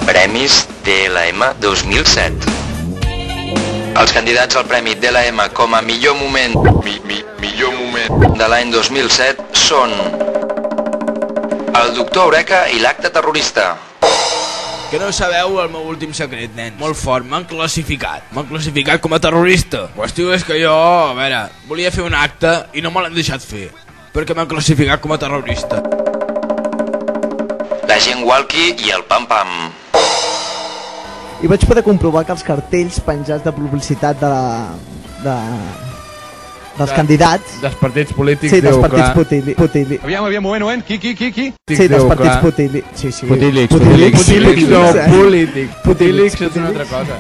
Premis DLM 2007. Els candidats al Premi DLM com a millor moment de l'any 2007 són el Doctor Eureka i l'acte terrorista. Que no sabeu el meu últim secret, nen. Molt fort, m'han classificat. M'han classificat com a terrorista. La qüestió és que jo, a veure, volia fer un acte i no me l'han deixat fer, perquè m'han classificat com a terrorista. La gent walkie i el pam-pam. I vaig poder comprovar que els cartells penjats de publicitat dels candidats... Dels partits polítics... Sí, dels partits potílics. Aviam, moment, qui? Sí, dels partits potílics. Sí, sí. Potílics no, polítics. Potílics és una altra cosa.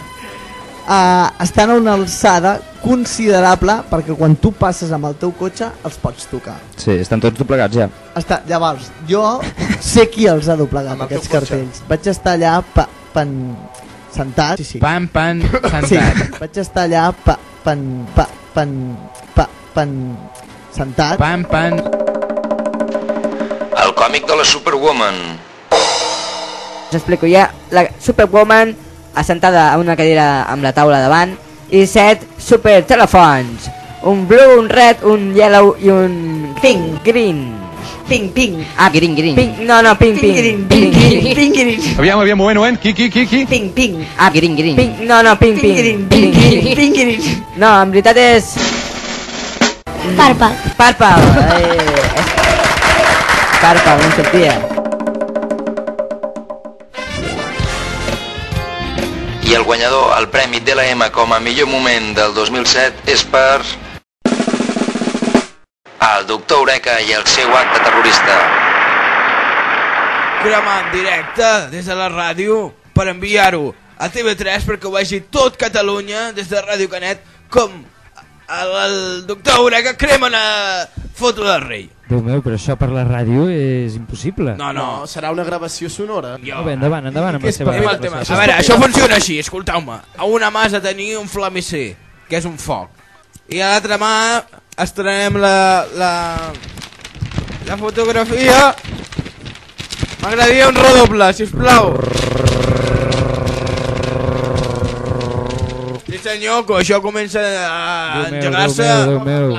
Estan a una alçada considerable perquè quan tu passes amb el teu cotxe els pots tocar. Sí, estan tots doblegats ja. Llavors, jo sé qui els ha doblegat, aquests cartells. Vaig estar allà sentat. Sí. Sentat. Sí, vaig estar allà sentat. El còmic de la Superwoman. Us explico, hi ha la Superwoman assentada a una cadira amb la taula davant i 7 super telefons, un blue, un red, un yellow i un pink, green. Pink. Green. Pink. No, pink. Aviam, moment, qui? Pink. Green. Pink. No, pink. Pink. No, en veritat és... Purple. Purple, no em sortia. I el guanyador al Premi DLM com a millor moment del 2007 és per... el Doctor Eureka i el seu acte terrorista. Cremant directe des de la ràdio per enviar-ho a TV3 perquè ho vegi tot Catalunya des de Ràdio Canet com el Doctor Eureka crema una foto del rei. Déu meu, però això per la ràdio és impossible. No, serà una gravació sonora. Endavant amb la seva... A veure, això funciona així, escolteu-me. A una mà has de tenir un flamisser, que és un foc. I a l'altra mà estrenem la fotografia. M'agradaria un redoble, sisplau. Sí senyor, que això comença a engegar-se. Déu meu.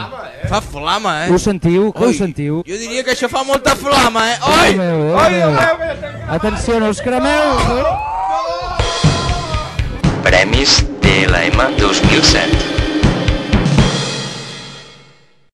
Fa flama, Ho sentiu? Ho sentiu? Jo diria que això fa molta flama, Oi! Atenció, no us cremeu! Premis DLM 2007.